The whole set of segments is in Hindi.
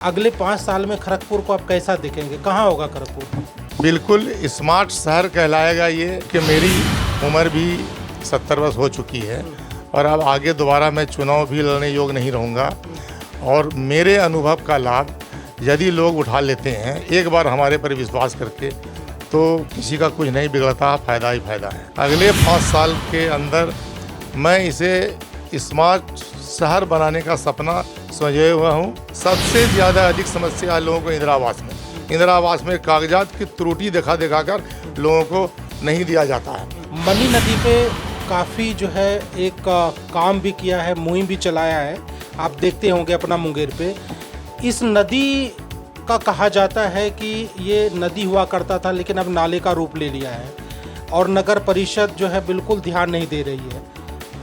अगले 5 साल में खड़गपुर को आप कैसा देखेंगे? कहाँ होगा खड़गपुर? बिल्कुल स्मार्ट शहर कहलाएगा ये कि मेरी उम्र भी 70 वर्ष हो चुकी है और अब आगे दोबारा मैं चुनाव भी लड़ने योग्य नहीं रहूँगा। और मेरे अनुभव का लाभ यदि लोग उठा लेते हैं एक बार हमारे पर विश्वास करके, तो किसी का कुछ नहीं बिगड़ता, फ़ायदा ही फ़ायदा है। अगले 5 साल के अंदर मैं इसे स्मार्ट शहर बनाने का सपना सोचे हुआ हूँ। सबसे ज़्यादा अधिक समस्या लोगों को इंदिरा आवास में कागजात की त्रुटि दिखा कर लोगों को नहीं दिया जाता है। मनी नदी पे काफ़ी जो है एक काम भी किया है, मुहिम भी चलाया है, आप देखते होंगे अपना मुंगेर पे। इस नदी का कहा जाता है कि ये नदी हुआ करता था लेकिन अब नाले का रूप ले लिया है और नगर परिषद जो है बिल्कुल ध्यान नहीं दे रही है।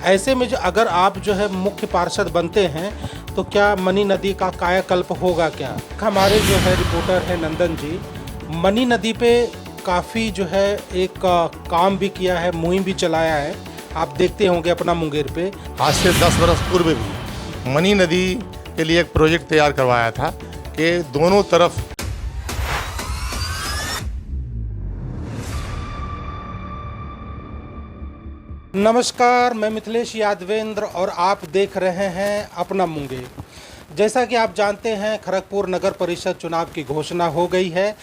ऐसे में जो अगर आप जो है मुख्य पार्षद बनते हैं तो क्या मनी नदी का कायाकल्प होगा क्या? हमारे जो है रिपोर्टर है नंदन जी, मनी नदी पे काफ़ी जो है एक काम भी किया है, मुहिम भी चलाया है, आप देखते होंगे अपना मुंगेर पे। आज से 10 वर्ष पूर्व भी मनी नदी के लिए एक प्रोजेक्ट तैयार करवाया था कि दोनों तरफ नमस्कार, मैं मिथिलेश यादवेंद्र और आप देख रहे हैं अपना मुंगेर। जैसा कि आप जानते हैं खड़गपुर नगर परिषद चुनाव की घोषणा हो गई है,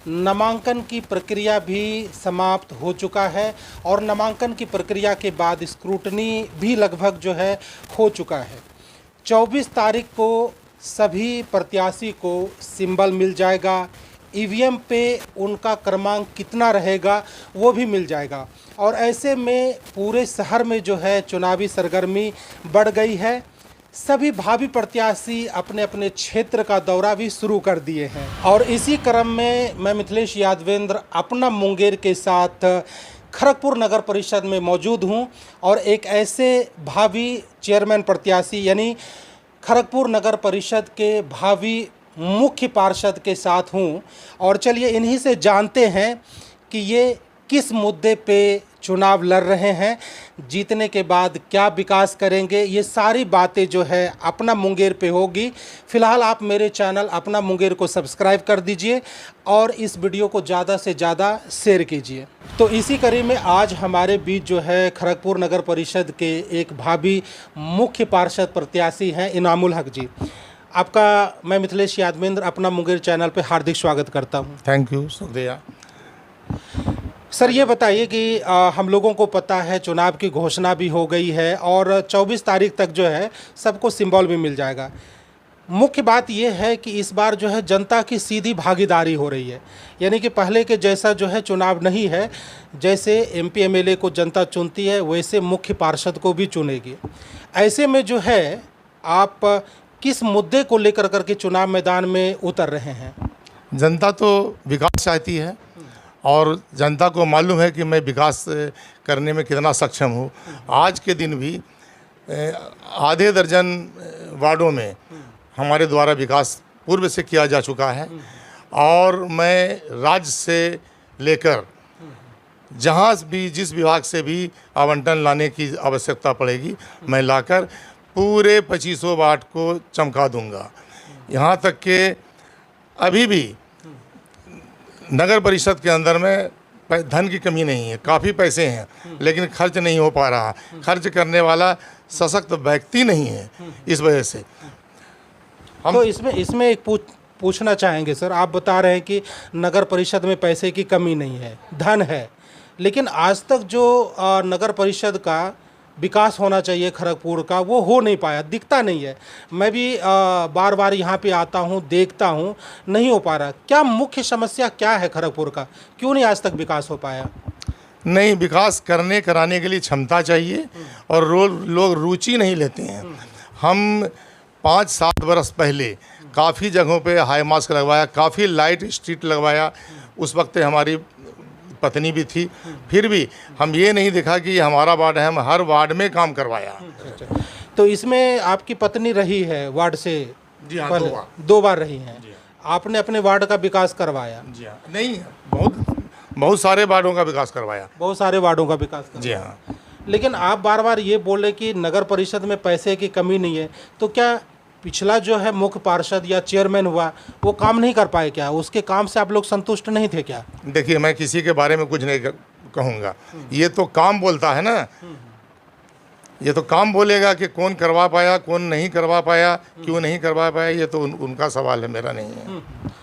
नामांकन की प्रक्रिया भी समाप्त हो चुका है और नामांकन की प्रक्रिया के बाद स्क्रूटनी भी लगभग जो है हो चुका है। 24 तारीख को सभी प्रत्याशी को सिंबल मिल जाएगा, ईवीएम पे उनका क्रमांक कितना रहेगा वो भी मिल जाएगा और ऐसे में पूरे शहर में जो है चुनावी सरगर्मी बढ़ गई है। सभी भावी प्रत्याशी अपने अपने क्षेत्र का दौरा भी शुरू कर दिए हैं और इसी क्रम में मैं मिथिलेश यादवेंद्र अपना मुंगेर के साथ खड़गपुर नगर परिषद में मौजूद हूं और एक ऐसे भावी चेयरमैन प्रत्याशी यानी खड़गपुर नगर परिषद के भावी मुख्य पार्षद के साथ हूं और चलिए इन्हीं से जानते हैं कि ये किस मुद्दे पे चुनाव लड़ रहे हैं, जीतने के बाद क्या विकास करेंगे, ये सारी बातें जो है अपना मुंगेर पे होगी। फ़िलहाल आप मेरे चैनल अपना मुंगेर को सब्सक्राइब कर दीजिए और इस वीडियो को ज़्यादा से ज़्यादा शेयर कीजिए। तो इसी कड़ी में आज हमारे बीच जो है खड़गपुर नगर परिषद के एक भावी मुख्य पार्षद प्रत्याशी हैं इनामुल हक जी। आपका मैं मिथिलेश यादवेंद्र अपना मुंगेर चैनल पे हार्दिक स्वागत करता हूं। थैंक यू, शुक्रिया। सर ये बताइए कि हम लोगों को पता है चुनाव की घोषणा भी हो गई है और 24 तारीख तक जो है सबको सिंबल भी मिल जाएगा। मुख्य बात ये है कि इस बार जो है जनता की सीधी भागीदारी हो रही है, यानी कि पहले के जैसा जो है चुनाव नहीं है, जैसे एमपी एमएलए को जनता चुनती है वैसे मुख्य पार्षद को भी चुनेगी। ऐसे में जो है आप किस मुद्दे को लेकर करके चुनाव मैदान में उतर रहे हैं? जनता तो विकास चाहती है और जनता को मालूम है कि मैं विकास करने में कितना सक्षम हूँ। आज के दिन भी आधे दर्जन वार्डों में हमारे द्वारा विकास पूर्व से किया जा चुका है और मैं राज्य से लेकर जहाँ भी जिस विभाग से भी आवंटन लाने की आवश्यकता पड़ेगी मैं लाकर पूरे 25 वार्ड को चमका दूंगा। यहाँ तक कि अभी भी नगर परिषद के अंदर में धन की कमी नहीं है, काफ़ी पैसे हैं लेकिन खर्च नहीं हो पा रहा। खर्च करने वाला सशक्त व्यक्ति नहीं है, इस वजह से हम तो इसमें एक पूछना चाहेंगे सर, आप बता रहे हैं कि नगर परिषद में पैसे की कमी नहीं है, धन है, लेकिन आज तक जो नगर परिषद का विकास होना चाहिए खड़गपुर का वो हो नहीं पाया, दिखता नहीं है। मैं भी बार बार यहाँ पे आता हूँ, देखता हूँ, नहीं हो पा रहा। क्या मुख्य समस्या क्या है खड़गपुर का, क्यों नहीं आज तक विकास हो पाया? नहीं, विकास कराने के लिए क्षमता चाहिए और लोग रुचि नहीं लेते हैं। हम 5-7 वर्ष पहले काफ़ी जगहों पे हाई मास्क लगवाया, काफ़ी लाइट स्ट्रीट लगवाया, उस वक्त हमारी पत्नी भी थी, फिर भी हम ये नहीं देखा कि ये हमारा वार्ड है, हम हर वार्ड में काम करवाया। तो इसमें आपकी पत्नी रही है वार्ड से? जी हाँ, 2 बार रही हैं। आपने अपने वार्ड का विकास करवाया? जी हाँ, नहीं, बहुत सारे वार्डों का विकास करवाया। बहुत सारे वार्डों का विकास करवाया। जी हाँ। लेकिन आप बार बार ये बोले कि नगर परिषद में पैसे की कमी नहीं है, तो क्या पिछला जो है मुख्य पार्षद या चेयरमैन हुआ वो काम नहीं कर पाए क्या? उसके काम से आप लोग संतुष्ट नहीं थे क्या? देखिए, मैं किसी के बारे में कुछ नहीं कहूँगा। ये तो काम बोलता है ना, ये तो काम बोलेगा कि कौन करवा पाया, कौन नहीं करवा पाया, क्यों नहीं करवा पाया, ये तो उनका सवाल है, मेरा नहीं है।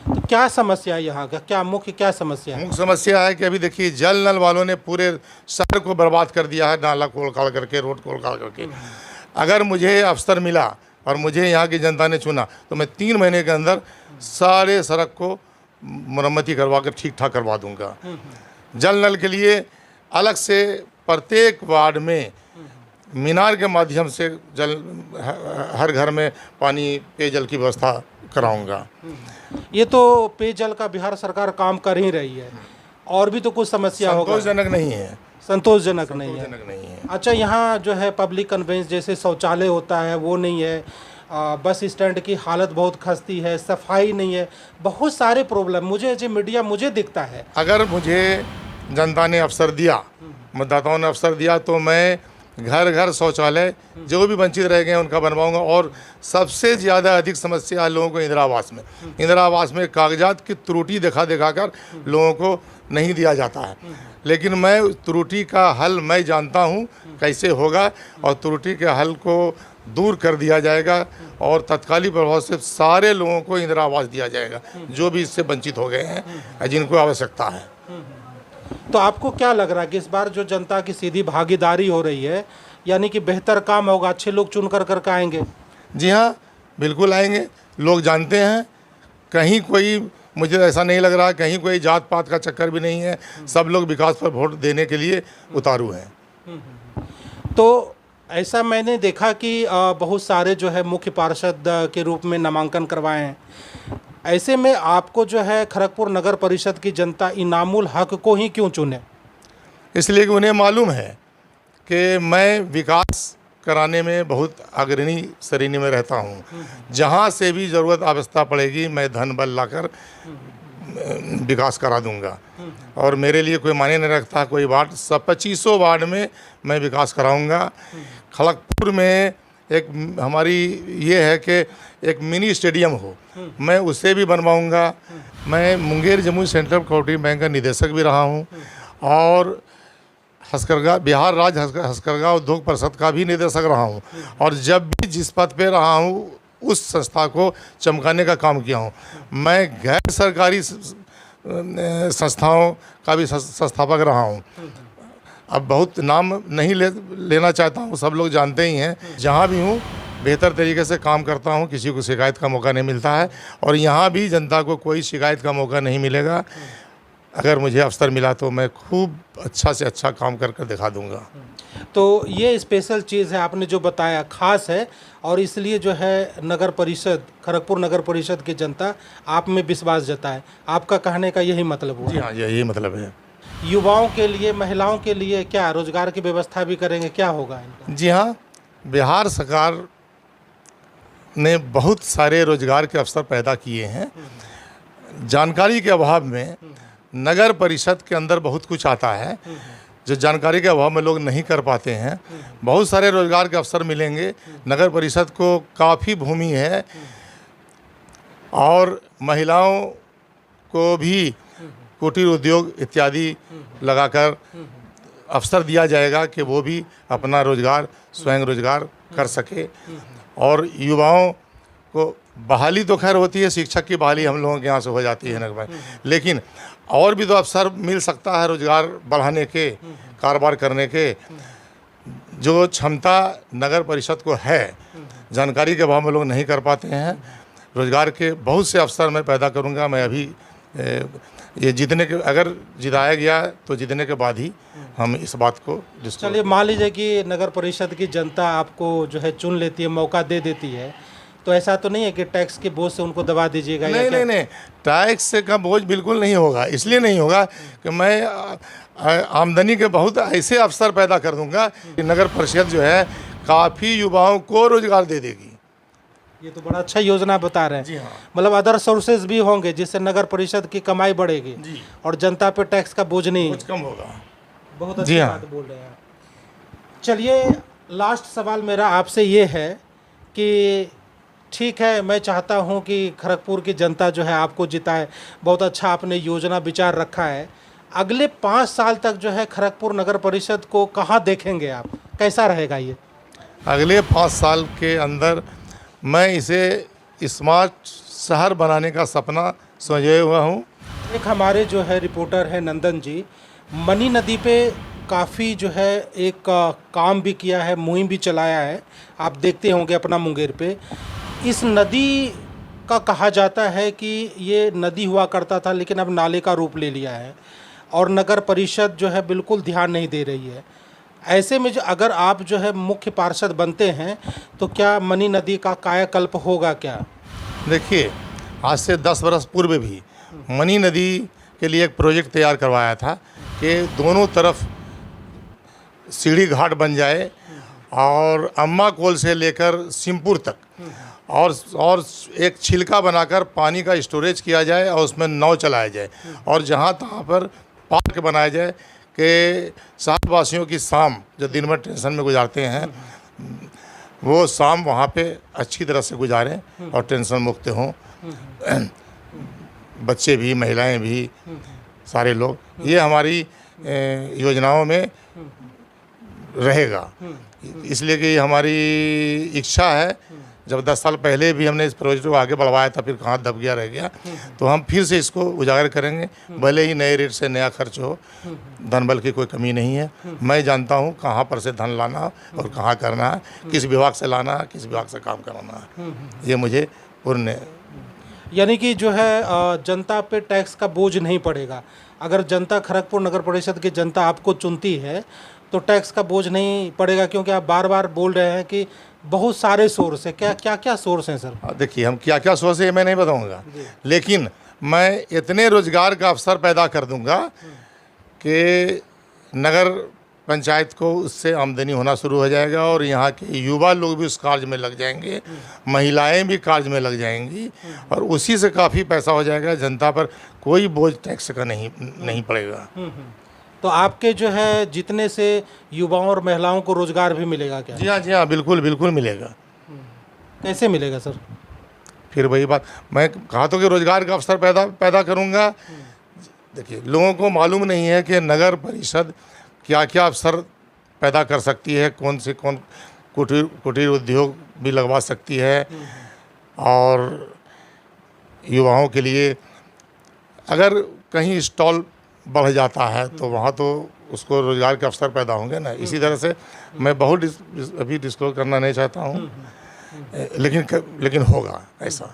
तो क्या समस्या है यहाँ का, क्या मुख्य क्या समस्या है? मुख्य समस्या है कि अभी देखिए, जल नल वालों ने पूरे शहर को बर्बाद कर दिया है, नाला खोल काड़ करके, रोड खोल काड़ करके। अगर मुझे अवसर मिला और मुझे यहाँ की जनता ने चुना तो मैं 3 महीने के अंदर सारे सड़क को मरम्मती करवा कर ठीक ठाक करवा दूंगा। जल नल के लिए अलग से प्रत्येक वार्ड में मीनार के माध्यम से हर घर में पानी पेयजल की व्यवस्था कराऊंगा। ये तो पेयजल का बिहार सरकार काम कर ही रही है, और भी तो कुछ समस्या होगा। संतोषजनक नहीं है, संतोषजनक नहीं है। संतोषजनक नहीं है। अच्छा, यहाँ जो है पब्लिक कन्वेंस जैसे शौचालय होता है वो नहीं है, बस स्टैंड की हालत बहुत खस्ती है, सफाई नहीं है, बहुत सारे प्रॉब्लम मुझे जो मीडिया मुझे दिखता है। अगर मुझे जनता ने अवसर दिया, मतदाताओं ने अवसर दिया, तो मैं घर घर शौचालय जो भी वंचित रह गए हैं उनका बनवाऊंगा। और सबसे ज़्यादा अधिक समस्या है लोगों को इंदिरा आवास में। इंदिरा आवास में कागजात की त्रुटि दिखा कर लोगों को नहीं दिया जाता है, लेकिन मैं त्रुटि का हल मैं जानता हूं कैसे होगा, और त्रुटि के हल को दूर कर दिया जाएगा और तत्कालीन प्रभाव से सारे लोगों को इंदिरा आवास दिया जाएगा जो भी इससे वंचित हो गए हैं, जिनको आवश्यकता है। तो आपको क्या लग रहा है कि इस बार जो जनता की सीधी भागीदारी हो रही है, यानी कि बेहतर काम होगा, अच्छे लोग चुन कर आएंगे? जी हाँ, बिल्कुल आएंगे। लोग जानते हैं, कहीं कोई, मुझे ऐसा नहीं लग रहा कहीं कोई जात पात का चक्कर भी नहीं है। सब लोग विकास पर वोट देने के लिए उतारू हैं। तो ऐसा मैंने देखा कि बहुत सारे जो है मुख्य पार्षद के रूप में नामांकन करवाए हैं। ऐसे में आपको जो है खड़गपुर नगर परिषद की जनता इनामुल हक को ही क्यों चुने? इसलिए कि उन्हें मालूम है कि मैं विकास कराने में बहुत अग्रणी श्रेणी में रहता हूँ। जहाँ से भी ज़रूरत आवश्यकता पड़ेगी मैं धन बल लाकर विकास करा दूंगा, और मेरे लिए कोई मायने नहीं रखता कोई वार्ड। सब 2500 वार्ड में मैं विकास कराऊंगा। खड़गपुर में एक हमारी ये है कि एक मिनी स्टेडियम हो, मैं उसे भी बनवाऊंगा। मैं Munger Jamui central cooperative bank का निदेशक भी रहा हूं, और हस्करगा बिहार राज्य हस्करगा उद्योग परिषद का भी निदेशक रहा हूं, और जब भी जिस पद पे रहा हूं उस संस्था को चमकाने का काम किया हूं। मैं गैर सरकारी संस्थाओं का भी संस्थापक रहा हूं। अब बहुत नाम नहीं लेना चाहता हूं, सब लोग जानते ही हैं। जहां भी हूं बेहतर तरीके से काम करता हूं, किसी को शिकायत का मौका नहीं मिलता है, और यहां भी जनता को कोई शिकायत का मौका नहीं मिलेगा। अगर मुझे अवसर मिला तो मैं खूब अच्छा से अच्छा काम कर दिखा दूंगा। तो ये स्पेशल चीज़ है आपने जो बताया, खास है, और इसलिए जो है नगर परिषद, खड़गपुर नगर परिषद की जनता आप में विश्वास जताए। आपका कहने का यही मतलब हुआ? जी हाँ, यही मतलब है। युवाओं के लिए, महिलाओं के लिए क्या रोजगार की व्यवस्था भी करेंगे, क्या होगा इनका? जी हाँ, बिहार सरकार ने बहुत सारे रोजगार के अवसर पैदा किए हैं। जानकारी के अभाव में नगर परिषद के अंदर बहुत कुछ आता है जो जानकारी के अभाव में लोग नहीं कर पाते हैं। बहुत सारे रोजगार के अवसर मिलेंगे। नगर परिषद को काफ़ी भूमि है, और महिलाओं को भी कुटीर उद्योग इत्यादि लगाकर अवसर दिया जाएगा कि वो भी अपना रोजगार, स्वयं रोजगार कर सके। और युवाओं को बहाली तो खैर होती है, शिक्षक की बहाली हम लोगों के यहाँ से हो जाती है नगर में, लेकिन और भी तो अवसर मिल सकता है रोजगार बढ़ाने के, कारोबार करने के। जो क्षमता नगर परिषद को है, जानकारी के अभाव में लोग नहीं कर पाते हैं। रोजगार के बहुत से अवसर मैं पैदा करूंगा। मैं अभी ये जीतने के, अगर जिताया गया तो जीतने के बाद ही हम इस बात को चलिए मान लीजिए कि नगर परिषद की जनता आपको जो है चुन लेती है, मौका दे देती है, तो ऐसा तो नहीं है कि टैक्स के बोझ से उनको दबा दीजिएगा? नहीं, टैक्स का बोझ बिल्कुल नहीं होगा। इसलिए नहीं होगा कि मैं आमदनी के बहुत ऐसे अवसर पैदा कर दूंगा कि नगर परिषद जो है काफ़ी युवाओं को रोजगार दे देगी। ये तो बड़ा अच्छा योजना बता रहे हैं। जी हाँ। मतलब अदर सोर्सेज भी होंगे जिससे नगर परिषद की कमाई बढ़ेगी जी, और जनता पे टैक्स का बोझ नहीं, कुछ कम होगा। बहुत अच्छी बात बोल रहे हैं। चलिए, लास्ट सवाल मेरा आपसे ये है कि ठीक है, मैं चाहता हूं कि खड़गपुर की जनता जो है आपको जिताए। बहुत अच्छा आपने योजना विचार रखा है। अगले 5 साल तक जो है खड़गपुर नगर परिषद को कहाँ देखेंगे आप, कैसा रहेगा ये? अगले 5 साल के अंदर मैं इसे स्मार्ट शहर बनाने का सपना सोचे हुआ हूँ। एक हमारे जो है रिपोर्टर है नंदन जी, मनी नदी पे काफ़ी जो है एक काम भी किया है, मुहिम भी चलाया है, आप देखते होंगे अपना मुंगेर पे। इस नदी का कहा जाता है कि ये नदी हुआ करता था लेकिन अब नाले का रूप ले लिया है और नगर परिषद जो है बिल्कुल ध्यान नहीं दे रही है। ऐसे में जो अगर आप जो है मुख्य पार्षद बनते हैं तो क्या मनी नदी का कायाकल्प होगा क्या? देखिए, आज से 10 वर्ष पूर्व भी मनी नदी के लिए एक प्रोजेक्ट तैयार करवाया था कि दोनों तरफ सीढ़ी घाट बन जाए और अम्मा कोल से लेकर सिमपुर तक और एक छिलका बनाकर पानी का स्टोरेज किया जाए और उसमें नाव चलाया जाए और जहाँ तहाँ पर पार्क बनाया जाए कि शहरवासियों की शाम जो दिन भर टेंशन में गुजारते हैं वो शाम वहाँ पे अच्छी तरह से गुजारें और टेंशन मुक्त हों, बच्चे भी, महिलाएं भी, सारे लोग। ये हमारी योजनाओं में रहेगा, इसलिए कि हमारी इच्छा है। जब 10 साल पहले भी हमने इस प्रोजेक्ट को आगे बढ़वाया था, फिर कहाँ दब गया रह गया, तो हम फिर से इसको उजागर करेंगे। भले ही नए रेट से नया खर्च हो, धन बल की कोई कमी नहीं है। मैं जानता हूँ कहाँ पर से धन लाना और कहाँ करना है, किस विभाग से लाना है, किस विभाग से काम कराना है, ये मुझे पूर्ण। यानी कि जो है जनता पे टैक्स का बोझ नहीं पड़ेगा। अगर जनता खड़गपुर नगर परिषद की जनता आपको चुनती है तो टैक्स का बोझ नहीं पड़ेगा, क्योंकि आप बार बार बोल रहे हैं कि बहुत सारे सोर्स है। क्या सोर्स हैं सर? देखिए, हम क्या सोर्स है मैं नहीं बताऊंगा, लेकिन मैं इतने रोजगार का अवसर पैदा कर दूंगा कि नगर पंचायत को उससे आमदनी होना शुरू हो जाएगा और यहाँ के युवा लोग भी उस कार्य में लग जाएंगे, महिलाएं भी कार्य में लग जाएंगी और उसी से काफ़ी पैसा हो जाएगा। जनता पर कोई बोझ टैक्स का नहीं पड़ेगा। तो आपके जो है जितने से युवाओं और महिलाओं को रोजगार भी मिलेगा क्या? जी हाँ, बिल्कुल मिलेगा। कैसे मिलेगा सर? फिर वही बात मैं कहा तो कि रोजगार का अवसर पैदा करूँगा। देखिए, लोगों को मालूम नहीं है कि नगर परिषद क्या क्या अवसर पैदा कर सकती है, कौन से कौन कुटीर उद्योग भी लगवा सकती है और युवाओं के लिए अगर कहीं स्टॉल बढ़ जाता है तो वहाँ तो उसको रोज़गार के अवसर पैदा होंगे ना। इसी तरह से मैं बहुत अभी डिस्क्लोज करना नहीं चाहता हूँ, लेकिन होगा ऐसा।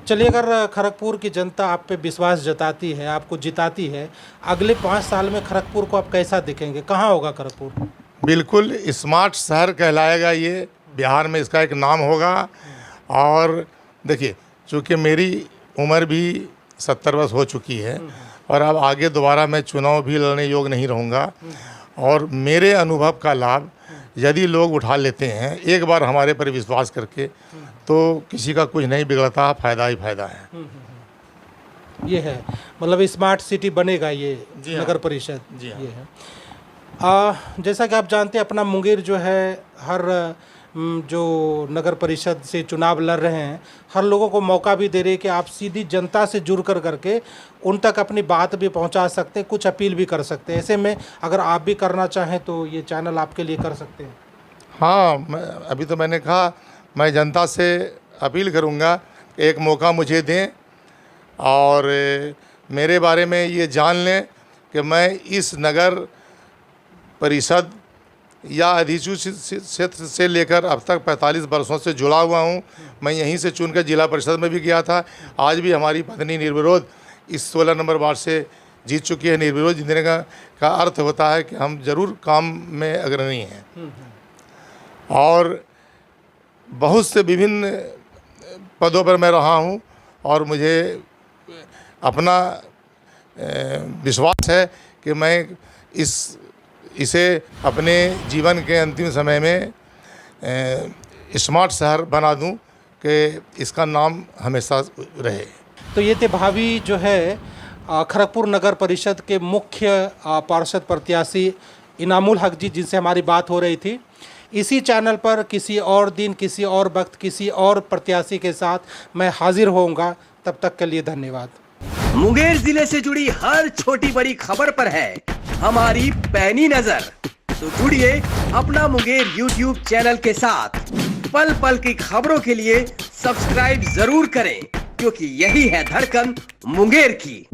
चलिए, अगर खड़गपुर की जनता आप पे विश्वास जताती है, आपको जिताती है, अगले 5 साल में खड़गपुर को आप कैसा दिखेंगे? कहाँ होगा खड़गपुर? बिल्कुल स्मार्ट शहर कहलाएगा ये, बिहार में इसका एक नाम होगा। और देखिए, चूँकि मेरी उम्र भी 70 वर्ष हो चुकी है और अब आगे दोबारा मैं चुनाव भी लड़ने योग्य नहीं रहूँगा, और मेरे अनुभव का लाभ यदि लोग उठा लेते हैं एक बार हमारे पर विश्वास करके, तो किसी का कुछ नहीं बिगड़ता, फ़ायदा ही फ़ायदा है। ये है, मतलब स्मार्ट सिटी बनेगा ये नगर परिषद। ये है। जैसा कि आप जानते हैं, अपना मुंगेर जो है हर जो नगर परिषद से चुनाव लड़ रहे हैं, हर लोगों को मौका भी दे रहे हैं कि आप सीधी जनता से जुड़ करके उन तक अपनी बात भी पहुंचा सकते हैं, कुछ अपील भी कर सकते हैं। ऐसे में अगर आप भी करना चाहें तो ये चैनल आपके लिए कर सकते हैं। हाँ, अभी तो मैंने कहा मैं जनता से अपील करूँगा, एक मौका मुझे दें और मेरे बारे में ये जान लें कि मैं इस नगर परिषद या अधिसूचित क्षेत्र से लेकर अब तक 45 वर्षों से जुड़ा हुआ हूँ। मैं यहीं से चुनकर जिला परिषद में भी गया था। आज भी हमारी पत्नी निर्विरोध इस 16 नंबर वार्ड से जीत चुकी है। निर्विरोध जीतने का अर्थ होता है कि हम जरूर काम में अग्रणी हैं और बहुत से विभिन्न पदों पर मैं रहा हूँ और मुझे अपना विश्वास है कि मैं इसे अपने जीवन के अंतिम समय में स्मार्ट शहर बना दूं कि इसका नाम हमेशा रहे। तो ये थे भावी जो है खड़गपुर नगर परिषद के मुख्य पार्षद प्रत्याशी इनामुल हक जी, जिनसे हमारी बात हो रही थी। इसी चैनल पर किसी और दिन, किसी और वक्त, किसी और प्रत्याशी के साथ मैं हाजिर होऊंगा। तब तक के लिए धन्यवाद। मुंगेर जिले से जुड़ी हर छोटी बड़ी खबर पर है हमारी पैनी नजर। तो जुड़िए अपना मुंगेर YouTube चैनल के साथ। पल पल की खबरों के लिए सब्सक्राइब जरूर करें, क्योंकि यही है धड़कन मुंगेर की।